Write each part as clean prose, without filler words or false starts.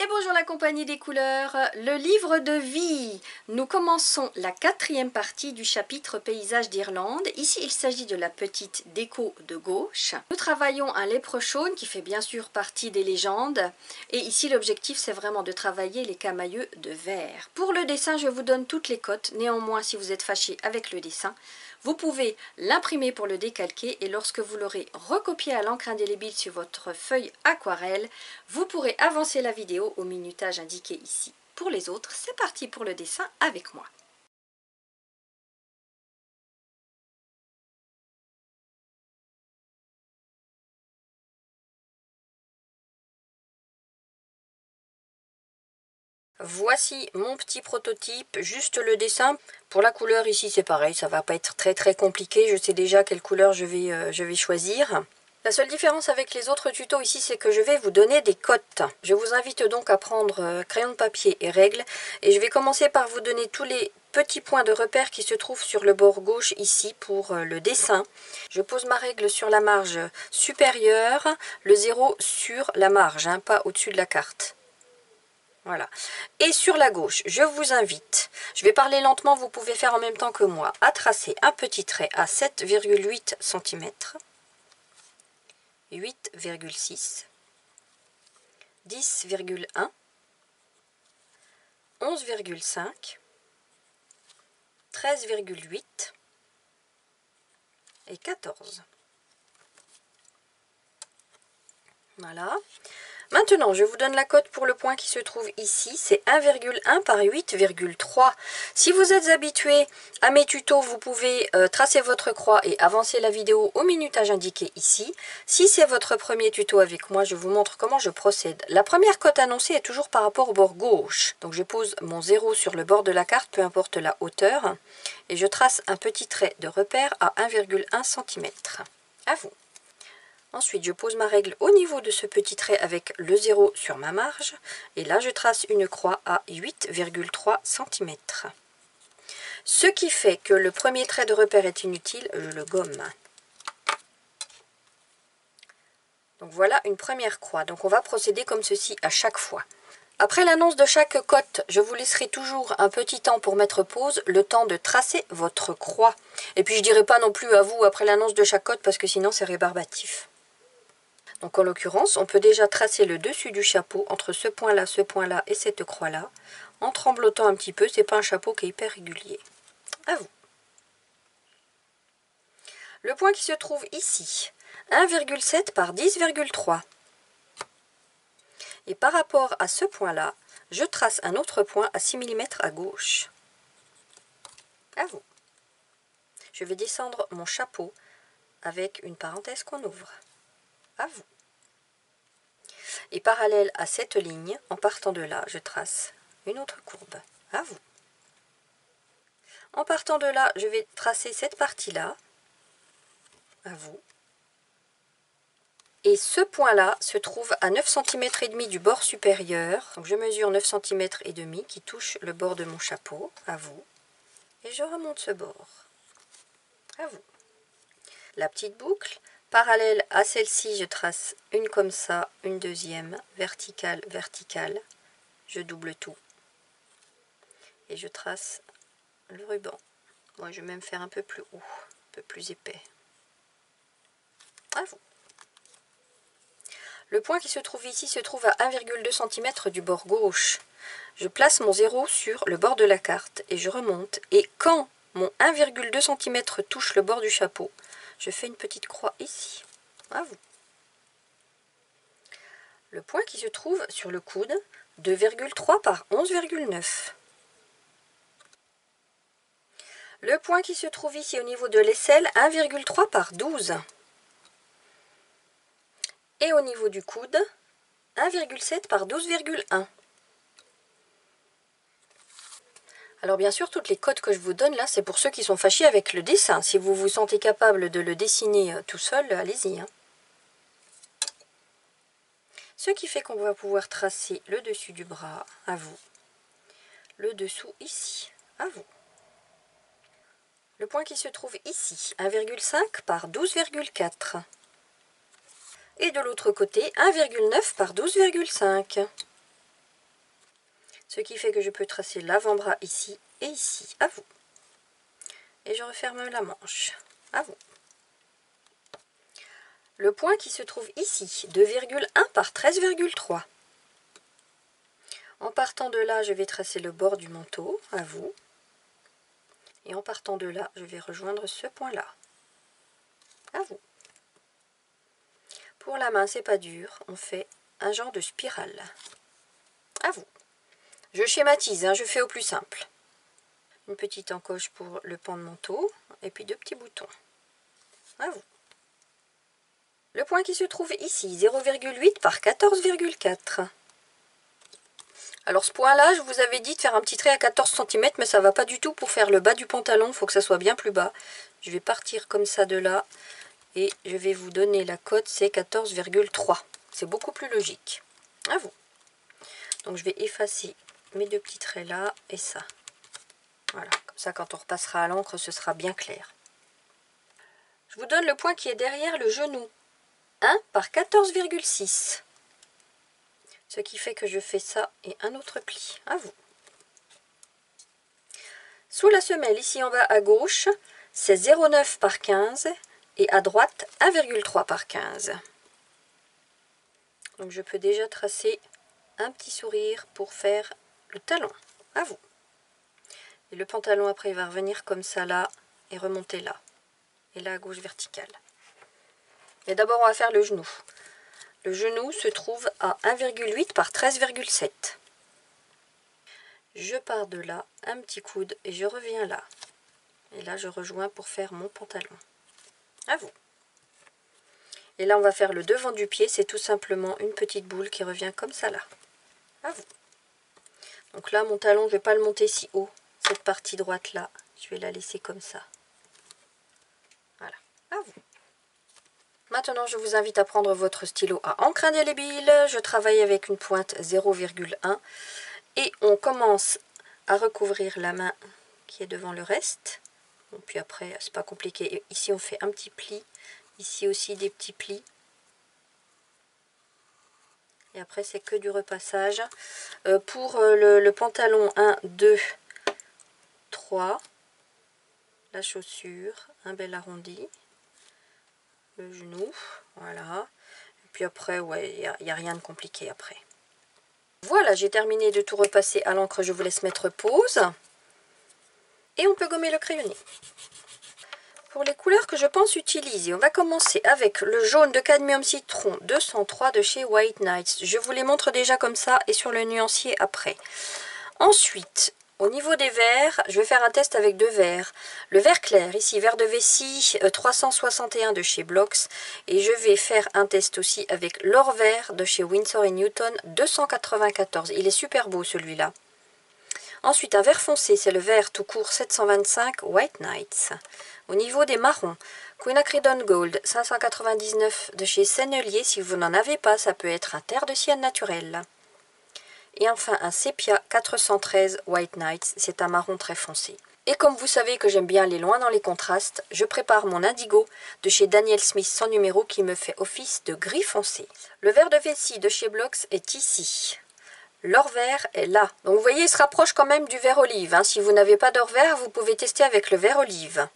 Et bonjour la compagnie des couleurs, le livre de vie. Nous commençons la 4e partie du chapitre Paysages d'Irlande. Ici, il s'agit de la petite déco de gauche. Nous travaillons un léprechaune qui fait bien sûr partie des légendes. Et ici, l'objectif, c'est vraiment de travailler les camailleux de vert. Pour le dessin, je vous donne toutes les cotes. Néanmoins, si vous êtes fâché avec le dessin, vous pouvez l'imprimer pour le décalquer et lorsque vous l'aurez recopié à l'encre indélébile sur votre feuille aquarelle, vous pourrez avancer la vidéo au minutage indiqué ici. Pour les autres, c'est parti pour le dessin avec moi. Voici mon petit prototype, juste le dessin. Pour la couleur ici c'est pareil, ça va pas être très compliqué, je sais déjà quelle couleur je vais choisir. La seule différence avec les autres tutos ici, c'est que je vais vous donner des cotes. Je vous invite donc à prendre crayon de papier et règle. Et je vais commencer par vous donner tous les petits points de repère qui se trouvent sur le bord gauche ici pour le dessin. Je pose ma règle sur la marge supérieure, le 0 sur la marge, hein, pas au-dessus de la carte. Voilà. Et sur la gauche, je vous invite, je vais parler lentement, vous pouvez faire en même temps que moi, à tracer un petit trait à 7,8 cm. 8,6, 10,1, 11,5, 13,8 et 14. Voilà. Maintenant, je vous donne la cote pour le point qui se trouve ici, c'est 1,1 par 8,3. Si vous êtes habitué à mes tutos, vous pouvez tracer votre croix et avancer la vidéo au minutage indiqué ici. Si c'est votre premier tuto avec moi, je vous montre comment je procède. La première cote annoncée est toujours par rapport au bord gauche. Donc je pose mon 0 sur le bord de la carte, peu importe la hauteur, et je trace un petit trait de repère à 1,1 cm. À vous. Ensuite, je pose ma règle au niveau de ce petit trait avec le 0 sur ma marge. Et là, je trace une croix à 8,3 cm. Ce qui fait que le premier trait de repère est inutile, je le gomme. Donc voilà une première croix. Donc on va procéder comme ceci à chaque fois. Après l'annonce de chaque cote, je vous laisserai toujours un petit temps pour mettre pause, le temps de tracer votre croix. Et puis je ne dirai pas non plus à vous après l'annonce de chaque cote parce que sinon c'est rébarbatif. Donc en l'occurrence, on peut déjà tracer le dessus du chapeau entre ce point-là et cette croix-là. En tremblotant un petit peu, c'est pas un chapeau qui est hyper régulier. À vous. Le point qui se trouve ici, 1,7 par 10,3. Et par rapport à ce point-là, je trace un autre point à 6 mm à gauche. À vous. Je vais descendre mon chapeau avec une parenthèse qu'on ouvre. À vous. Et parallèle à cette ligne, en partant de là, je trace une autre courbe. À vous. En partant de là, je vais tracer cette partie-là. À vous. Et ce point-là se trouve à 9 cm et demi du bord supérieur. Donc je mesure 9 cm et demi qui touche le bord de mon chapeau. À vous. Et je remonte ce bord. À vous. La petite boucle. Parallèle à celle-ci, je trace une comme ça, une deuxième, verticale, verticale. Je double tout. Et je trace le ruban. Moi, je vais même faire un peu plus haut, un peu plus épais. À vous. Le point qui se trouve ici se trouve à 1,2 cm du bord gauche. Je place mon 0 sur le bord de la carte et je remonte. Et quand mon 1,2 cm touche le bord du chapeau, je fais une petite croix ici. À vous. Le point qui se trouve sur le coude, 2,3 par 11,9. Le point qui se trouve ici au niveau de l'aisselle, 1,3 par 12. Et au niveau du coude, 1,7 par 12,1. Alors bien sûr, toutes les cotes que je vous donne là, c'est pour ceux qui sont fâchés avec le dessin. Si vous vous sentez capable de le dessiner tout seul, allez-y. Hein. Ce qui fait qu'on va pouvoir tracer le dessus du bras, à vous. Le dessous ici, à vous. Le point qui se trouve ici, 1,5 par 12,4. Et de l'autre côté, 1,9 par 12,5. Ce qui fait que je peux tracer l'avant-bras ici et ici, à vous. Et je referme la manche, à vous. Le point qui se trouve ici, 2,1 par 13,3. En partant de là, je vais tracer le bord du manteau, à vous. Et en partant de là, je vais rejoindre ce point-là, à vous. Pour la main, c'est pas dur, on fait un genre de spirale, à vous. Je schématise, hein, je fais au plus simple. Une petite encoche pour le pan de manteau, et puis 2 petits boutons, à vous. Le point qui se trouve ici, 0,8 par 14,4. Alors ce point-là, je vous avais dit de faire un petit trait à 14 cm, mais ça va pas du tout pour faire le bas du pantalon, il faut que ça soit bien plus bas. Je vais partir comme ça de là, et je vais vous donner la cote, c'est 14,3. C'est beaucoup plus logique. À vous. Donc je vais effacer mes 2 petits traits là, et ça. Voilà, comme ça quand on repassera à l'encre, ce sera bien clair. Je vous donne le point qui est derrière le genou. 1 par 14,6. Ce qui fait que je fais ça et un autre pli, à vous. Sous la semelle, ici en bas à gauche, c'est 0,9 par 15 et à droite 1,3 par 15. Donc je peux déjà tracer un petit sourire pour faire le talon, à vous. Et le pantalon après il va revenir comme ça là et remonter là. Et là à gauche verticale. Mais d'abord on va faire le genou. Le genou se trouve à 1,8 par 13,7. Je pars de là, un petit coude et je reviens là. Et là je rejoins pour faire mon pantalon. À vous. Et là on va faire le devant du pied, c'est tout simplement une petite boule qui revient comme ça là. À vous. Donc là mon talon, je ne vais pas le monter si haut. Cette partie droite là, je vais la laisser comme ça. Voilà. À vous. Maintenant, je vous invite à prendre votre stylo à encre indélébile. Je travaille avec une pointe 0,1 et on commence à recouvrir la main qui est devant le reste. Bon, puis après, c'est pas compliqué. Ici, on fait un petit pli. Ici aussi, des petits plis. Et après, c'est que du repassage. Pour le pantalon, 1, 2, 3. La chaussure, un bel arrondi. Le genou, voilà. Et puis après, ouais, il n'y a rien de compliqué après. Voilà, j'ai terminé de tout repasser à l'encre, je vous laisse mettre pause. Et on peut gommer le crayonné. Pour les couleurs que je pense utiliser, on va commencer avec le jaune de cadmium citron 203 de chez White Nights. Je vous les montre déjà comme ça et sur le nuancier après. Ensuite, au niveau des verres, je vais faire un test avec 2 verres. Le vert clair, ici, vert de vessie 361 de chez Blox. Et je vais faire un test aussi avec l'or vert de chez Winsor & Newton 294. Il est super beau celui-là. Ensuite, un vert foncé, c'est le vert tout court 725 White Nights. Au niveau des marrons, Quinacridone Gold 599 de chez Sennelier. Si vous n'en avez pas, ça peut être un terre de sienne naturel. Et enfin un sépia 413 White Nights, c'est un marron très foncé. Et comme vous savez que j'aime bien aller loin dans les contrastes, je prépare mon indigo de chez Daniel Smith sans numéro qui me fait office de gris foncé. Le vert de vessie de chez Blox est ici. L'or vert est là. Donc vous voyez, il se rapproche quand même du vert olive. Si vous n'avez pas d'or vert, vous pouvez tester avec le vert olive.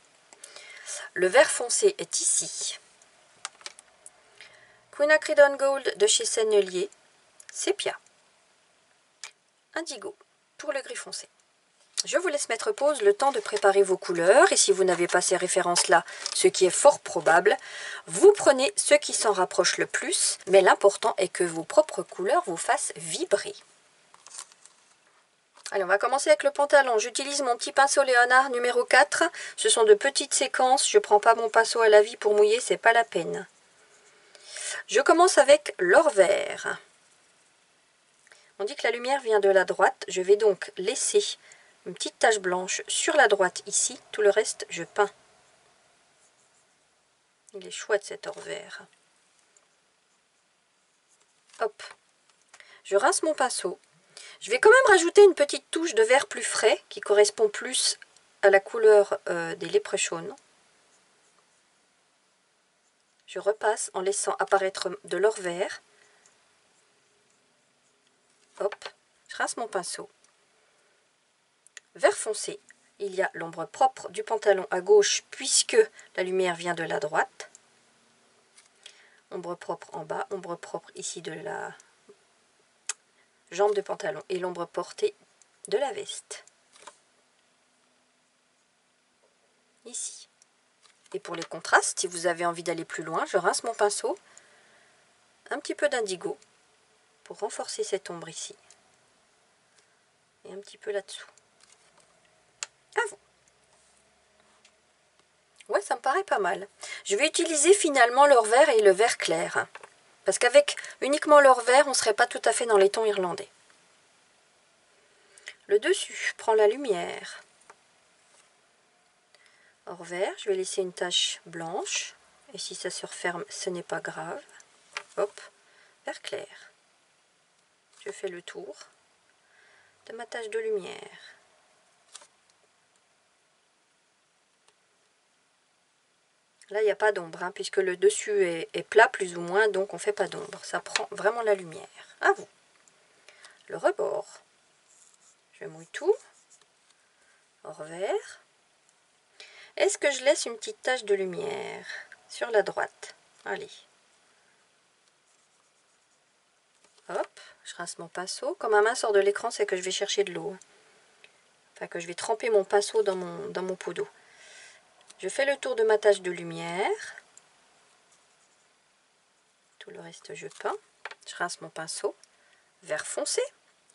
Le vert foncé est ici. Quinacridone Gold de chez Sennelier, sépia. Indigo pour le gris foncé. Je vous laisse mettre pause le temps de préparer vos couleurs et si vous n'avez pas ces références là, ce qui est fort probable, vous prenez ce qui s'en rapproche le plus, mais l'important est que vos propres couleurs vous fassent vibrer. Allez, on va commencer avec le pantalon. J'utilise mon petit pinceau Léonard numéro 4. Ce sont de petites séquences, je ne prends pas mon pinceau à la vie pour mouiller, c'est pas la peine. Je commence avec l'or vert. On dit que la lumière vient de la droite, je vais donc laisser une petite tache blanche sur la droite ici, tout le reste je peins. Il est chouette cet or vert. Hop, je rince mon pinceau. Je vais quand même rajouter une petite touche de vert plus frais qui correspond plus à la couleur des léprechaunes. Je repasse en laissant apparaître de l'or vert. Hop, je rince mon pinceau. vert foncé. Il y a l'ombre propre du pantalon à gauche puisque la lumière vient de la droite. Ombre propre en bas, ombre propre ici de la jambe de pantalon et l'ombre portée de la veste. Ici. Et pour les contrastes, si vous avez envie d'aller plus loin, je rince mon pinceau. Un petit peu d'indigo pour renforcer cette ombre ici. Et un petit peu là-dessous. À vous. Ouais, ça me paraît pas mal. Je vais utiliser finalement l'or vert et le vert clair. Parce qu'avec uniquement l'or vert, on ne serait pas tout à fait dans les tons irlandais. Le dessus prend la lumière. Or vert, je vais laisser une tache blanche. Et si ça se referme, ce n'est pas grave. Hop, vert clair. Je fais le tour de ma tache de lumière. Là, il n'y a pas d'ombre, hein, puisque le dessus est plat plus ou moins, donc on ne fait pas d'ombre. Ça prend vraiment la lumière. À vous. Le rebord. Je mouille tout. Or vert. Est-ce que je laisse une petite tache de lumière sur la droite? Allez. Hop, je rince mon pinceau. Quand ma main sort de l'écran, c'est que je vais chercher de l'eau. Enfin, que je vais tremper mon pinceau dans mon pot d'eau. Je fais le tour de ma tache de lumière. Tout le reste, je peins. Je rince mon pinceau. Vert foncé.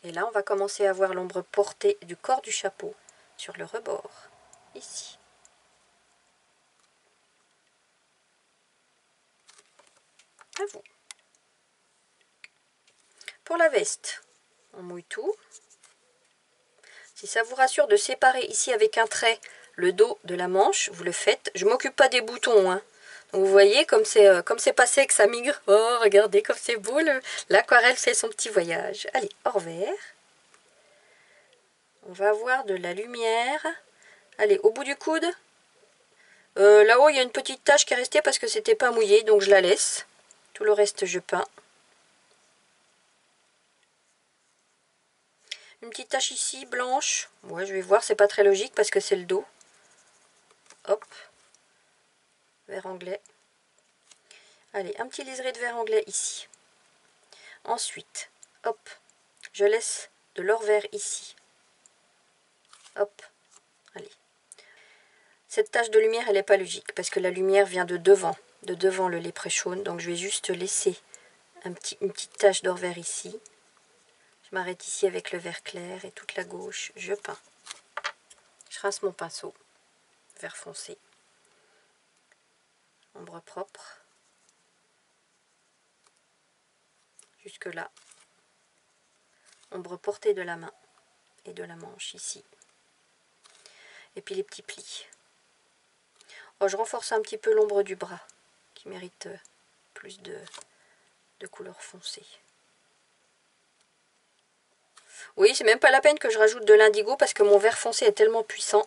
Et là, on va commencer à voir l'ombre portée du corps du chapeau sur le rebord. Ici. À vous. Pour la veste, on mouille tout. Si ça vous rassure de séparer ici avec un trait le dos de la manche, vous le faites. Je ne m'occupe pas des boutons, hein. Donc vous voyez comme c'est passé que ça migre. Oh, regardez comme c'est beau, l'aquarelle fait son petit voyage. Allez, or vert. On va avoir de la lumière. Allez, au bout du coude. Là-haut, il y a une petite tache qui est restée parce que c'était pas mouillé, donc je la laisse. Tout le reste, je peins. Une petite tache ici, blanche. Ouais, je vais voir, c'est pas très logique parce que c'est le dos. Hop. Vert anglais. Allez, un petit liseré de vert anglais ici. Ensuite, hop, je laisse de l'or vert ici. Hop, allez. Cette tache de lumière, elle n'est pas logique parce que la lumière vient de devant le léprechaun. Donc je vais juste laisser une petite tache d'or vert ici. Je m'arrête ici avec le vert clair et toute la gauche, je peins. Je rince mon pinceau, vert foncé. Ombre propre. Jusque là. Ombre portée de la main et de la manche ici. Et puis les petits plis. Oh, je renforce un petit peu l'ombre du bras qui mérite plus de couleur foncée. Oui, c'est même pas la peine que je rajoute de l'indigo parce que mon vert foncé est tellement puissant.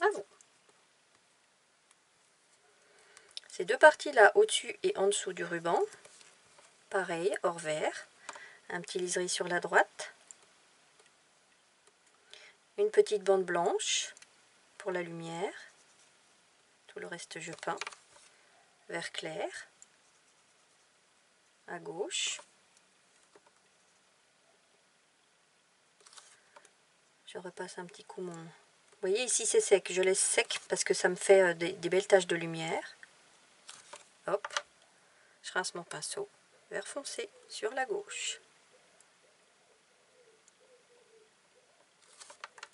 À vous. Ces deux parties là, au-dessus et en dessous du ruban. Pareil, or vert. Un petit liseré sur la droite. Une petite bande blanche pour la lumière. Tout le reste, je peins. Vert clair. À gauche. Je repasse un petit coup mon... Vous voyez, ici c'est sec. Je laisse sec parce que ça me fait des belles taches de lumière. Hop. Je rince mon pinceau. Vert foncé sur la gauche.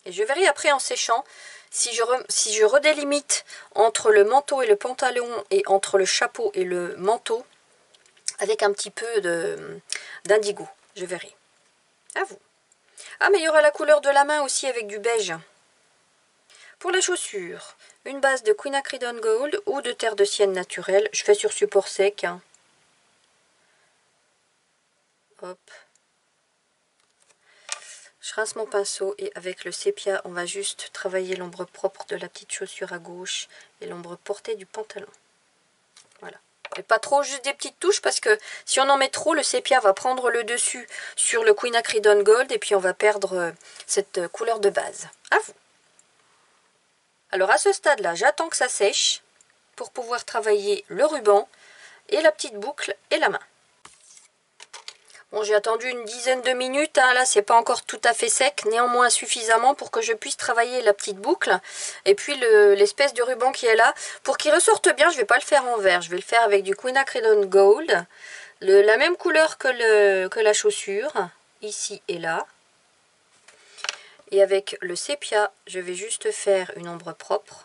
Et je verrai après en séchant si je redélimite entre le manteau et le pantalon et entre le chapeau et le manteau avec un petit peu d'indigo. Je verrai. À vous. Ah, mais il y aura la couleur de la main aussi avec du beige. Pour la chaussure, une base de quinacridone gold ou de terre de sienne naturelle. Je fais sur support sec. Hein. Hop. Je rince mon pinceau et avec le sépia, on va juste travailler l'ombre propre de la petite chaussure à gauche et l'ombre portée du pantalon. Voilà. Et pas trop, juste des petites touches parce que si on en met trop, le sépia va prendre le dessus sur le quinacridone gold et puis on va perdre cette couleur de base. À vous. Alors à ce stade-là, j'attends que ça sèche pour pouvoir travailler le ruban et la petite boucle et la main. Bon, j'ai attendu une dizaine de minutes, hein. Là c'est pas encore tout à fait sec, néanmoins suffisamment pour que je puisse travailler la petite boucle et puis l'espèce de ruban qui est là. Pour qu'il ressorte bien, je vais pas le faire en vert, je vais le faire avec du quinacridone gold, la même couleur que la chaussure, ici et là. Et avec le sépia, je vais juste faire une ombre propre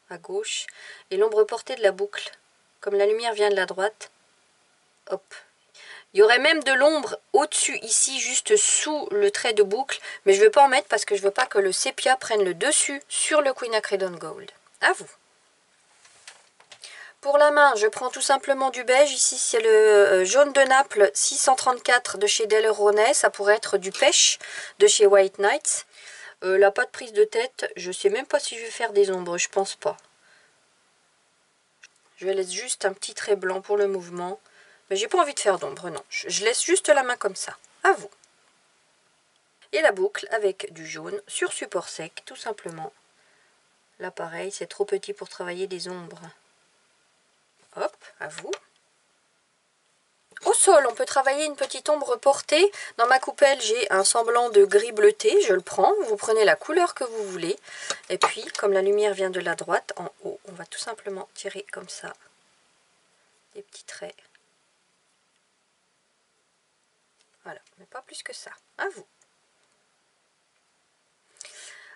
à gauche et l'ombre portée de la boucle, comme la lumière vient de la droite, hop. Il y aurait même de l'ombre au-dessus, ici, juste sous le trait de boucle. Mais je ne veux pas en mettre parce que je ne veux pas que le sépia prenne le dessus sur le quinacridone gold. À vous. Pour la main, je prends tout simplement du beige. Ici, c'est le jaune de Naples 634 de chez Daler-Rowney. Ça pourrait être du pêche de chez White Nights. Là, pas de prise de tête. Je ne sais même pas si je vais faire des ombres. Je pense pas. Je laisse juste un petit trait blanc pour le mouvement. Mais j'ai pas envie de faire d'ombre, non. Je laisse juste la main comme ça. À vous. Et la boucle avec du jaune sur support sec, tout simplement. Là, pareil, c'est trop petit pour travailler des ombres. Hop, à vous. Au sol, on peut travailler une petite ombre portée. Dans ma coupelle, j'ai un semblant de gris bleuté. Je le prends. Vous prenez la couleur que vous voulez. Et puis, comme la lumière vient de la droite, en haut, on va tout simplement tirer comme ça des petits traits. Voilà, mais pas plus que ça. À vous.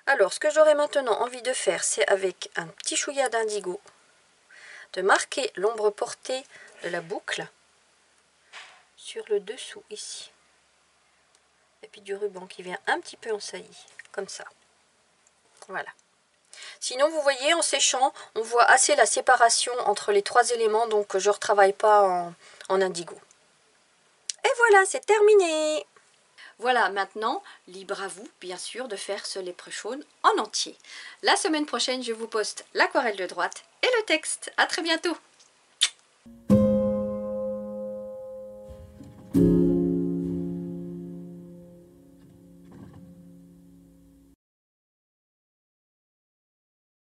Alors, ce que j'aurais maintenant envie de faire, c'est avec un petit chouïa d'indigo, de marquer l'ombre portée de la boucle sur le dessous ici. Et puis du ruban qui vient un petit peu en saillie, comme ça. Voilà. Sinon, vous voyez, en séchant, on voit assez la séparation entre les trois éléments, donc je ne retravaille pas en indigo. Et voilà, c'est terminé. Voilà, maintenant, libre à vous, bien sûr, de faire ce léprechaun en entier. La semaine prochaine, je vous poste l'aquarelle de droite et le texte. À très bientôt.